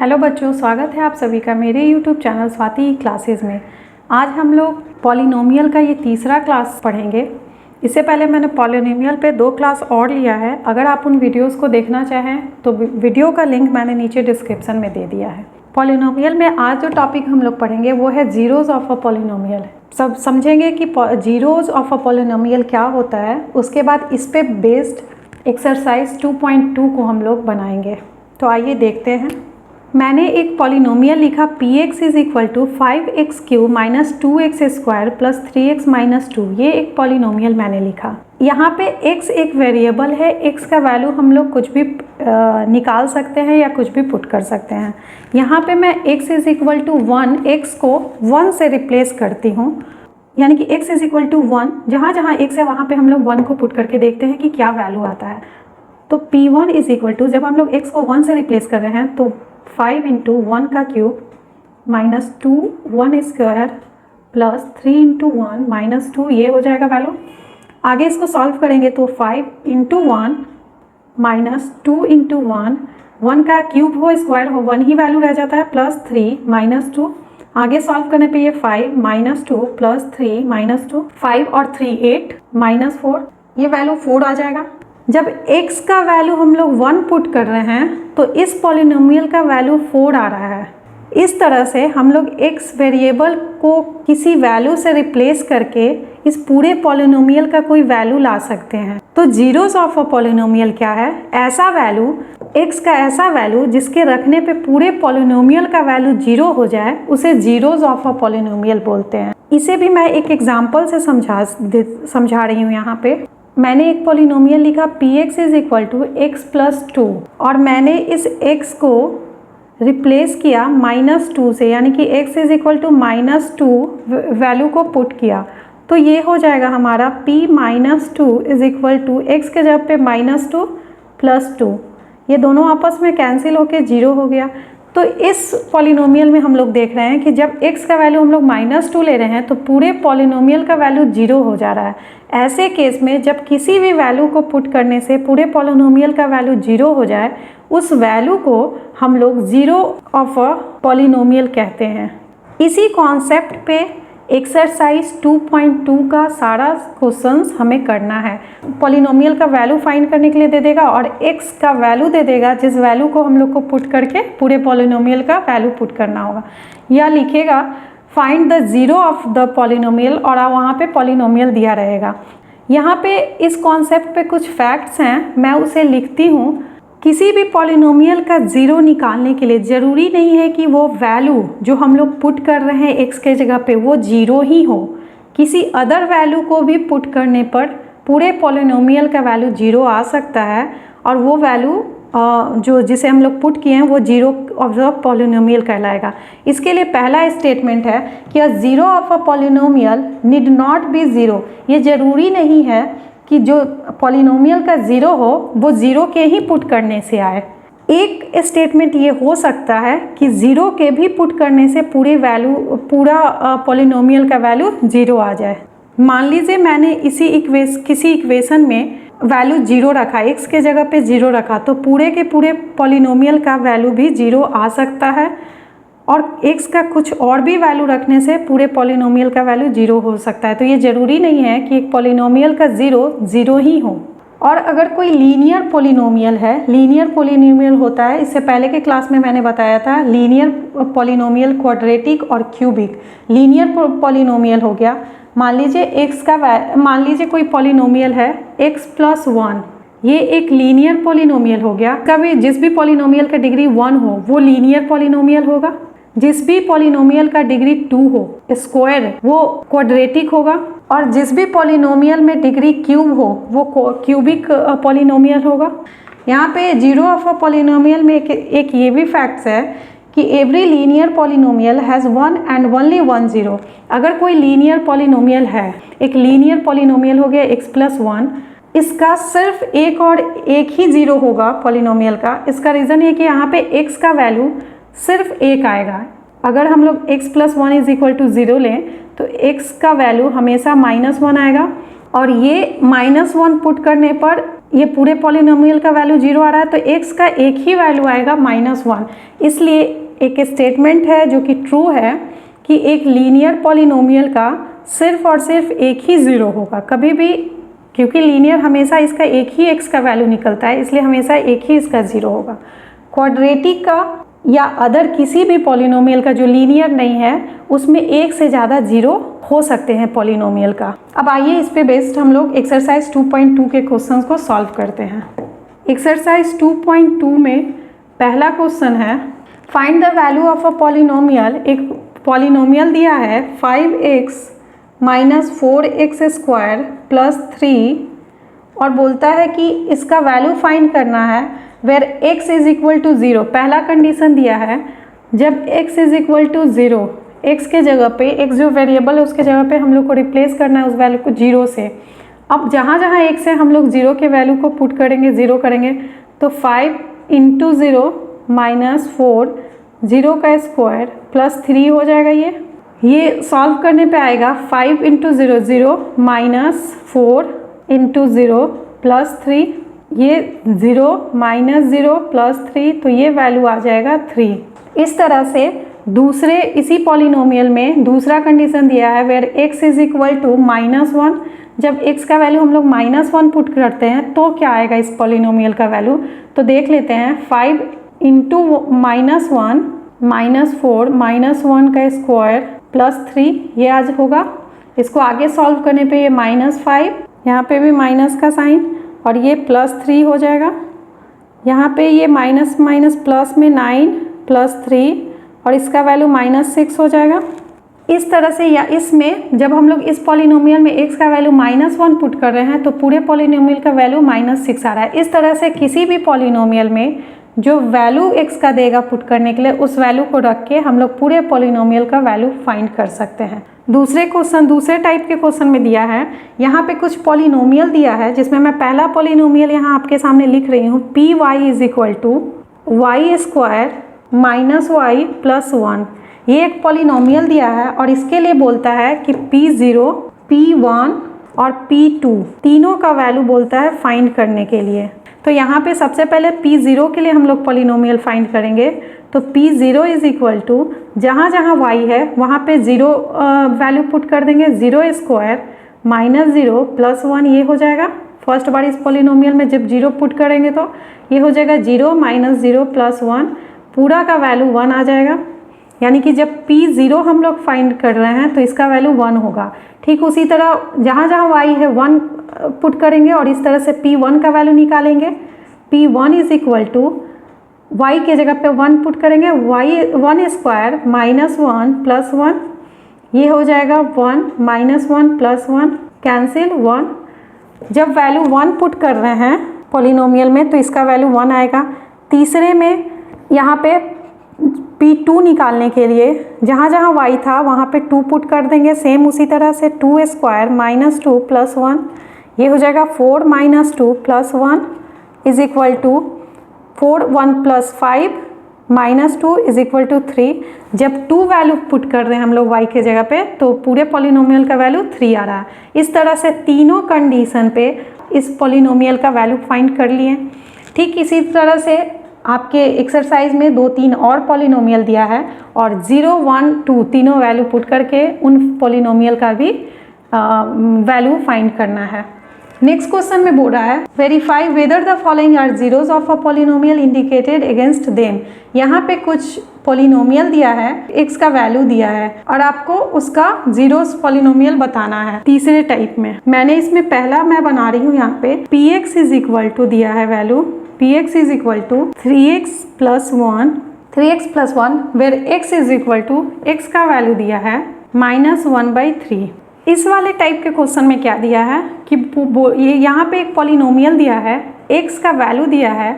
Hello बच्चों, स्वागत है आप सभी का मेरे यूट्यूब चैनल स्वाति क्लासेस में। आज हम लोग पॉलिनोमियल का ये तीसरा क्लास पढ़ेंगे। इससे पहले मैंने पॉलिनोमियल पे 2 क्लास और लिया है। अगर आप उन वीडियोस को देखना चाहें तो वीडियो का लिंक मैंने नीचे डिस्क्रिप्शन में दे दिया है। पॉलिनोमियल में आज जो टॉपिक हम लोग पढ़ेंगे वो है जीरोज़ ऑफ अ पॉलिनोमियल। सब समझेंगे कि जीरोज़ ऑफ अ पॉलिनोमियल क्या होता है। उसके बाद इस पे बेस्ड एक्सरसाइज 2.2 को हम लोग बनाएंगे। तो आइए देखते हैं। मैंने एक पॉलिनोमियल लिखा px is equal to 5x³ minus 2x square plus 3x minus 2। ये एक पॉलिनोमियल मैंने लिखा। यहाँ पे x एक वेरिएबल है। x का वैल्यू हम लोग कुछ भी निकाल सकते हैं या कुछ भी पुट कर सकते हैं। यहाँ पे मैं x is equal to 1, x को 1 से रिप्लेस करती हूँ, यानी कि x इज इक्वल टू 1। जहाँ जहाँ x है वहाँ पे हम लोग 1 को पुट करके देखते हैं कि क्या वैल्यू आता है। तो p1 इज इक्वल टू, जब हम लोग x को 1 से रिप्लेस कर रहे हैं तो 5 इंटू 1 का cube minus 2 1 square plus 3 into 1 minus 2, ये हो जाएगा वैल्यू। आगे इसको सॉल्व करेंगे तो 5 इंटू 1 माइनस 2 इंटू 1, 1 का क्यूब हो स्क्वायर हो 1 ही वैल्यू रह जाता है, प्लस 3 माइनस 2। आगे सॉल्व करने पे ये 5 माइनस 2 प्लस 3 माइनस 2, 5 और 3 8 माइनस 4, ये वैल्यू 4 आ जाएगा। जब x का वैल्यू हम लोग 1 पुट कर रहे हैं तो इस पॉलिनोमियल का वैल्यू 4 आ रहा है। इस तरह से हम लोग x वेरिएबल को किसी वैल्यू से रिप्लेस करके इस पूरे पॉलिनोमियल का कोई वैल्यू ला सकते हैं। तो जीरोस ऑफ अ पॉलिनोमियल क्या है? ऐसा वैल्यू, x का ऐसा वैल्यू जिसके रखने पे पूरे पॉलिनोमियल का वैल्यू 0 हो जाए, उसे जीरोस ऑफ अ पॉलिनोमियल बोलते हैं। इसे भी मैं एक एग्जाम्पल से समझा रही हूँ। यहाँ पे मैंने एक पॉलिनोमियल लिखा px is equal to x plus 2 और मैंने इस x को रिप्लेस किया माइनस 2 से, यानी कि x is equal to minus 2 value को पुट किया। तो ये हो जाएगा हमारा p minus 2 is equal to x के जगह पे माइनस 2 प्लस 2, ये दोनों आपस में कैंसिल होके 0 हो गया। तो इस पॉलिनोमियल में हम लोग देख रहे हैं कि जब x का वैल्यू हम लोग माइनस 2 ले रहे हैं तो पूरे पॉलिनोमियल का वैल्यू 0 हो जा रहा है। ऐसे केस में जब किसी भी वैल्यू को पुट करने से पूरे पॉलिनोमियल का वैल्यू 0 हो जाए, उस वैल्यू को हम लोग जीरो ऑफ अ पॉलिनोमियल कहते हैं। इसी कॉन्सेप्ट पे एक्सरसाइज 2.2 का सारा क्वेश्चंस हमें करना है। पॉलिनोमियल का वैल्यू फाइंड करने के लिए दे देगा और x का वैल्यू दे देगा, जिस वैल्यू को हम लोग को पुट करके पूरे पॉलिनोमियल का वैल्यू पुट करना होगा। या लिखेगा find the zero of the polynomial और वहाँ पे पॉलिनोमियल दिया रहेगा। यहाँ पे इस कॉन्सेप्ट पे कुछ फैक्ट्स हैं, मैं उसे लिखती हूँ। किसी भी पॉलिनोमियल का ज़ीरो निकालने के लिए ज़रूरी नहीं है कि वो वैल्यू जो हम लोग पुट कर रहे हैं x के जगह पे वो 0 ही हो। किसी अदर वैल्यू को भी पुट करने पर पूरे पॉलिनोमियल का वैल्यू 0 आ सकता है और वो वैल्यू जो जिसे हम लोग पुट किए हैं वो जीरो ऑफ द पॉलिनोमियल कहलाएगा। इसके लिए पहला स्टेटमेंट है कि zero of a polynomial need not be zero. ये ज़रूरी नहीं है कि जो पॉलिनोमियल का ज़ीरो हो वो ज़ीरो के ही पुट करने से आए। एक स्टेटमेंट ये हो सकता है कि ज़ीरो के भी पुट करने से पूरा पॉलिनोमियल का वैल्यू 0 आ जाए। मान लीजिए मैंने किसी इक्वेशन में वैल्यू 0 रखा, x के जगह पे 0 रखा, तो पूरे के पूरे पॉलिनोमियल का वैल्यू भी 0 आ सकता है और x का कुछ और भी वैल्यू रखने से पूरे पॉलिनोमियल का वैल्यू 0 हो सकता है। तो ये ज़रूरी नहीं है कि एक पॉलिनोमियल का 0 ही हो। और अगर कोई लीनियर पॉलिनोमियल है, लीनियर पॉलिनोमियल होता है, इससे पहले के क्लास में मैंने बताया था लीनियर पॉलिनोमियल, क्वाड्रेटिक और क्यूबिक। लीनियर पॉलिनोमियल हो गया, मान लीजिए कोई पॉलिनोमियल है x प्लस 1, ये एक लीनियर पॉलिनोमियल हो गया। कभी जिस भी पॉलिनोमियल का डिग्री 1 हो वो लीनियर पॉलिनोमियल होगा, जिस भी पॉलिनोमियल का डिग्री 2 हो स्क्वायर वो क्वाड्रेटिक होगा, और जिस भी पॉलिनोमियल में डिग्री क्यूब हो वो क्यूबिक पॉलिनोमियल होगा। यहाँ पे जीरो ऑफ अ पॉलिनोमियल में एक ये भी फैक्ट्स है कि every linear polynomial has 1 and only 1 0। अगर कोई लीनियर पॉलिनोमियल है, एक लीनियर पॉलिनोमियल हो गया x प्लस 1, इसका सिर्फ एक ही 0 होगा पॉलिनोमियल का। इसका रीज़न है कि यहाँ पे x का वैल्यू सिर्फ 1 आएगा। अगर हम लोग x plus 1 is equal to 0 लें तो x का वैल्यू हमेशा -1 आएगा और ये -1 पुट करने पर ये पूरे पॉलिनोमियल का वैल्यू 0 आ रहा है, तो x का एक ही वैल्यू आएगा -1। इसलिए एक स्टेटमेंट है जो कि ट्रू है कि एक लीनियर पॉलिनोमियल का सिर्फ और सिर्फ एक ही 0 होगा कभी भी, क्योंकि लीनियर हमेशा इसका एक ही x का वैल्यू निकलता है, इसलिए हमेशा एक ही इसका 0 होगा। क्वाड्रेटिक का या अदर किसी भी पॉलिनोमियल का जो लीनियर नहीं है उसमें एक से ज़्यादा 0 हो सकते हैं पॉलिनोमियल का। अब आइए इस पे बेस्ड हम लोग एक्सरसाइज 2.2 के क्वेश्चंस को सॉल्व करते हैं। एक्सरसाइज 2.2 में पहला क्वेश्चन है find the value of a polynomial. एक पॉलिनोमियल दिया है 5x minus 4x square plus 3 और बोलता है कि इसका वैल्यू फाइंड करना है where x is equal to 0। पहला कंडीशन दिया है जब x is equal to 0, x के जगह पे x जो वेरिएबल है उसके जगह पे हम लोग को रिप्लेस करना है उस वैल्यू को 0 से। अब जहाँ जहाँ x है हम लोग 0 के वैल्यू को पुट करेंगे, 0 करेंगे, तो 5 इंटू 0 माइनस 4, 0 का स्क्वायर प्लस 3 हो जाएगा। ये सॉल्व करने पे आएगा 5 इंटू 0 0 माइनस 4 इंटू 0 प्लस 3, ये 0 माइनस 0 प्लस 3, तो ये वैल्यू आ जाएगा 3। इस तरह से दूसरे इसी पॉलिनोमियल में दूसरा कंडीशन दिया है where x is equal to -1। जब x का वैल्यू हम लोग -1 पुट करते हैं तो क्या आएगा इस पॉलिनोमियल का वैल्यू, तो देख लेते हैं। 5 इंटू -1 माइनस 4 -1 का स्क्वायर प्लस 3, ये आज होगा। इसको आगे सॉल्व करने पे ये -5, यहाँ पे भी माइनस का साइन और ये प्लस 3 हो जाएगा। यहाँ पे ये माइनस माइनस प्लस में 9 प्लस 3 और इसका वैल्यू -6 हो जाएगा। इस तरह से या इसमें जब हम लोग इस पॉलिनोमियल में x का वैल्यू -1 पुट कर रहे हैं तो पूरे पॉलिनोमियल का वैल्यू -6 आ रहा है। इस तरह से किसी भी पॉलिनोमियल में जो वैल्यू x का देगा पुट करने के लिए उस वैल्यू को रख के हम लोग पूरे पॉलिनोमियल का वैल्यू फाइंड कर सकते हैं। दूसरे टाइप के क्वेश्चन में दिया है, यहाँ पे कुछ पॉलिनोमियल दिया है जिसमें मैं पहला पॉलिनोमियल यहाँ आपके सामने लिख रही हूँ। P Y is equal to Y square minus Y plus 1। ये एक पॉलिनोमियल दिया है और इसके लिए बोलता है कि P0, P1 और P2 तीनों का वैल्यू बोलता है फाइंड करने के लिए। तो यहाँ पे सबसे पहले P0 के लिए हम लोग पॉलिनोमियल फाइंड करेंगे। तो P0 इज इक्वल टू जहाँ जहाँ y है वहाँ पे 0 वैल्यू पुट कर देंगे। 0 स्क्वायर माइनस 0 प्लस 1, ये हो जाएगा। फर्स्ट बार इस पॉलिनोमियल में जब 0 पुट करेंगे तो ये हो जाएगा 0 माइनस 0 प्लस 1, पूरा का वैल्यू 1 आ जाएगा। यानी कि जब P0 हम लोग फाइंड कर रहे हैं तो इसका वैल्यू 1 होगा। ठीक उसी तरह जहाँ जहाँ y है 1 पुट करेंगे और इस तरह से P1 का वैल्यू निकालेंगे। P1 is equal to y के जगह पे 1 पुट करेंगे, y 1 स्क्वायर माइनस 1 प्लस 1, ये हो जाएगा 1 माइनस 1 प्लस 1, कैंसिल 1। जब वैल्यू 1 पुट कर रहे हैं पॉलिनोमियल में तो इसका वैल्यू 1 आएगा। तीसरे में यहाँ पे P2 निकालने के लिए जहाँ जहाँ y था वहाँ पे 2 पुट कर देंगे। सेम उसी तरह से 2 स्क्वायर माइनस 2 प्लस 1, ये हो जाएगा 4 minus 2 plus 1 is equal to 4 1 plus 5 minus 2 is equal to 3। जब 2 वैल्यू पुट कर रहे हैं हम लोग y के जगह पे तो पूरे पॉलिनोमियल का वैल्यू 3 आ रहा है। इस तरह से तीनों कंडीशन पे इस पॉलिनोमियल का वैल्यू फाइंड कर लिए। ठीक इसी तरह से आपके एक्सरसाइज में 2-3 और पॉलिनोमियल दिया है और 0 1 2 तीनों वैल्यू पुट करके उन पॉलिनोमियल का भी वैल्यू फाइंड करना है। नेक्स्ट क्वेश्चन में बोल रहा है verify whether the following are zeros of a polynomial indicated against them. यहाँ पे कुछ पॉलिनोमियल दिया है, x का वैल्यू दिया है और आपको उसका जीरोस पॉलिनोमियल बताना है। तीसरे टाइप में मैंने इसमें पहला मैं बना रही हूँ, यहाँ पे px इज इक्वल टू दिया है value, px is equal to 3x plus 1 where x is equal to x का वैल्यू दिया है -1/3। इस वाले टाइप के क्वेश्चन में क्या दिया है कि ये यहाँ पे एक पॉलिनोमियल दिया है, x का वैल्यू दिया है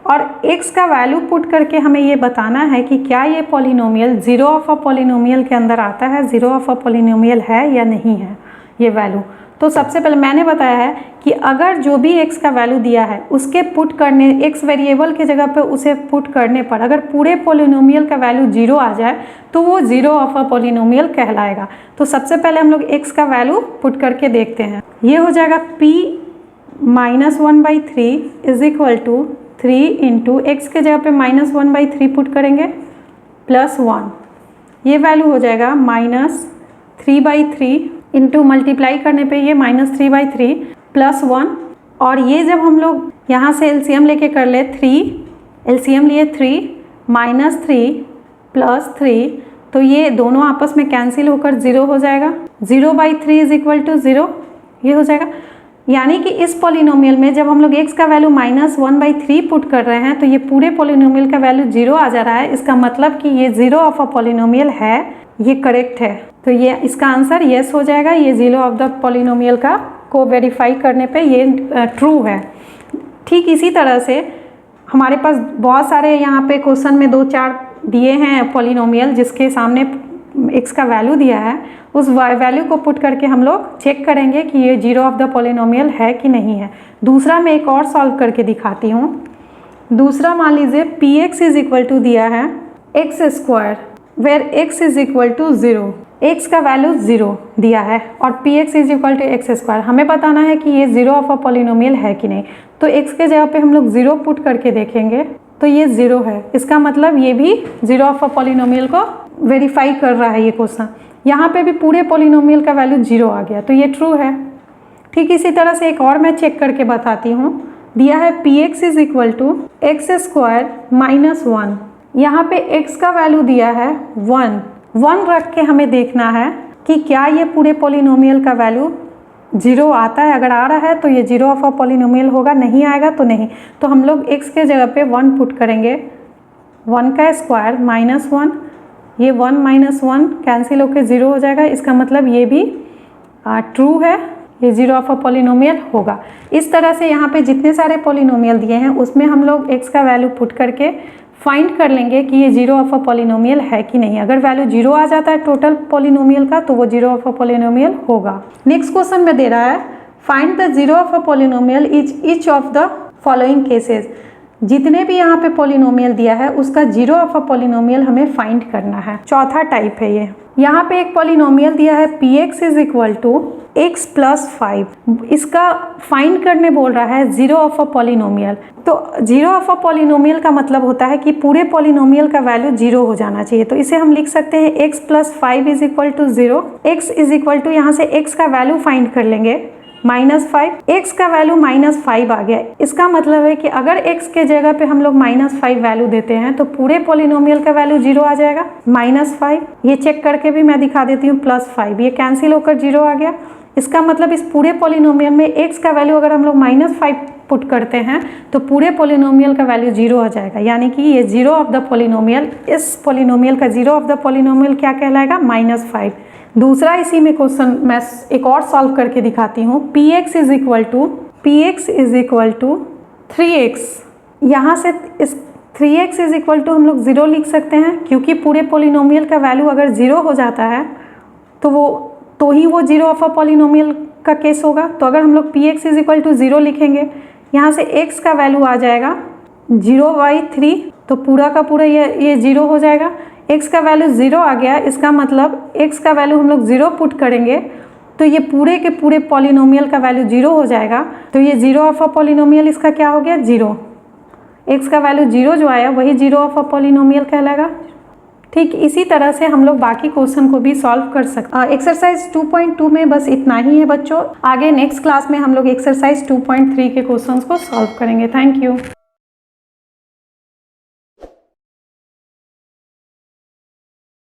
और x का वैल्यू पुट करके हमें ये बताना है कि क्या ये polynomial zero of a polynomial के अंदर आता है, जीरो ऑफ अ पॉलिनोमियल है या नहीं है ये वैल्यू। तो सबसे पहले मैंने बताया है कि अगर जो भी x का वैल्यू दिया है उसके पुट करने, x वेरिएबल के जगह पे उसे पुट करने पर अगर पूरे पॉलिनोमियल का वैल्यू 0 आ जाए तो वो जीरो ऑफ अ पॉलिनोमियल कहलाएगा। तो सबसे पहले हम लोग x का वैल्यू पुट करके देखते हैं। ये हो जाएगा p -1/3 is equal to 3 into X के जगह पे -1/3 पुट करेंगे +1, ये वैल्यू हो जाएगा -3/3 इंटू मल्टीप्लाई करने पे ये -3/3 +1, और ये जब हम लोग यहाँ से एलसीएम लेके कर ले 3, एलसीएम लिए 3 -3 +3, तो ये दोनों आपस में कैंसिल होकर 0 हो जाएगा। 0/3 इज इक्वल टू 0, ये हो जाएगा। यानी कि इस पॉलिनोमियल में जब हम लोग x का वैल्यू -1/3 पुट कर रहे हैं तो ये पूरे पॉलिनोमियल का वैल्यू 0 आ जा रहा है। इसका मतलब कि ये 0 ऑफ अ पॉलिनोमियल है, ये करेक्ट है। तो ये इसका आंसर येस हो जाएगा। ये 0 ऑफ द पॉलिनोमियल का को वेरीफाई करने पे ये ट्रू है। ठीक इसी तरह से हमारे पास बहुत सारे यहाँ पे क्वेश्चन में 2-4 दिए हैं पॉलिनोमियल जिसके सामने x का वैल्यू दिया है, उस वैल्यू को पुट करके हम लोग चेक करेंगे कि ये 0 ऑफ द पॉलिनोमियल है कि नहीं है। दूसरा मैं एक और सॉल्व करके दिखाती हूँ। दूसरा मान लीजिए px इज इक्वल टू दिया है x² where x is equal to 0, x का वैल्यू 0 दिया है और px is equal to x²। हमें बताना है कि ये 0 ऑफ अ पॉलिनोमियल है कि नहीं। तो x के जगह पे हम लोग 0 पुट करके देखेंगे तो ये 0 है। इसका मतलब ये भी 0 ऑफ अ पॉलिनोमियल को वेरीफाई कर रहा है ये क्वेश्चन। यहाँ पे भी पूरे पॉलिनोमियल का वैल्यू 0 आ गया, तो ये ट्रू है। ठीक इसी तरह से एक और मैं चेक करके बताती हूँ। दिया है px is equal to x² -1, यहाँ पे x का वैल्यू दिया है 1 रख के हमें देखना है कि क्या ये पूरे पॉलिनोमियल का वैल्यू 0 आता है। अगर आ रहा है तो ये 0 ऑफ अ पॉलिनोमियल होगा, नहीं आएगा तो नहीं। तो हम लोग x के जगह पे 1 पुट करेंगे, 1 का स्क्वायर -1, ये 1 -1 कैंसिल होकर 0 हो जाएगा। इसका मतलब ये भी ट्रू है, ये 0 ऑफ अ पॉलिनोमियल होगा। इस तरह से यहाँ पे जितने सारे पॉलिनोमियल दिए हैं उसमें हम लोग x का वैल्यू पुट करके फाइंड कर लेंगे कि ये 0 ऑफ अ पॉलिनोमियल है कि नहीं। अगर वैल्यू 0 आ जाता है टोटल पॉलिनोमियल का तो वो 0 ऑफ अ पॉलिनोमियल होगा। नेक्स्ट क्वेश्चन में दे रहा है find the 0 of a polynomial is each of the following cases. जितने भी यहाँ पे पॉलिनोमियल दिया है उसका 0 ऑफ अ पॉलिनोमियल हमें फाइंड करना है। चौथा टाइप है ये। यहाँ पे एक पॉलिनोमियल दिया है px is equal to x + 5। इसका फाइंड करने बोल रहा है 0 ऑफ अ पॉलिनोमियल। तो 0 ऑफ अ पॉलिनोमियल का मतलब होता है कि पूरे पॉलिनोमियल का वैल्यू 0 हो जाना चाहिए। तो इसे हम लिख सकते हैं x + 5 is equal to 0। x is equal to यहाँ से x का वैल्यू फाइंड कर लेंगे -5, x का वैल्यू -5 आ गया। इसका मतलब है कि अगर x के जगह पे हम लोग -5 वैल्यू देते हैं तो पूरे पॉलिनोमियल का वैल्यू 0 आ जाएगा। -5 ये चेक करके भी मैं दिखा देती हूँ, +5 ये कैंसिल होकर 0 आ गया। इसका मतलब इस पूरे पॉलिनोमियल में x का वैल्यू अगर हम लोग -5 पुट करते हैं तो पूरे पॉलिनोमियल का वैल्यू 0 आ जाएगा। यानी कि ये 0 ऑफ द पॉलिनोमियल, इस पॉलिनोमियल का 0 ऑफ द पॉलिनोमियल क्या कहलाएगा? -5। दूसरा इसी में क्वेश्चन मैं एक और सॉल्व करके दिखाती हूँ। px is equal to 3x। यहाँ से इस 3x इज इक्वल टू हम लोग 0 लिख सकते हैं क्योंकि पूरे पॉलिनोमियल का वैल्यू अगर 0 हो जाता है तो ही वो 0 ऑफ अ पॉलिनोमियल का केस होगा। तो अगर हम लोग px इज इक्वल टू 0 लिखेंगे, यहाँ से x का वैल्यू आ जाएगा 0/3, तो पूरा का पूरा ये 0 हो जाएगा। x का वैल्यू 0 आ गया, इसका मतलब x का वैल्यू हम लोग 0 पुट करेंगे तो ये पूरे के पूरे पॉलिनोमियल का वैल्यू 0 हो जाएगा। तो ये 0 ऑफ अ पॉलिनोमियल इसका क्या हो गया? 0। x का वैल्यू 0 जो आया वही 0 ऑफ अ पॉलिनोमियल कहलाएगा। ठीक इसी तरह से हम लोग बाकी क्वेश्चन को भी सॉल्व कर सकते हैं। एक्सरसाइज 2.2 में बस इतना ही है बच्चों। आगे नेक्स्ट क्लास में हम लोग एक्सरसाइज 2.3 के क्वेश्चंस को सॉल्व करेंगे। Thank you.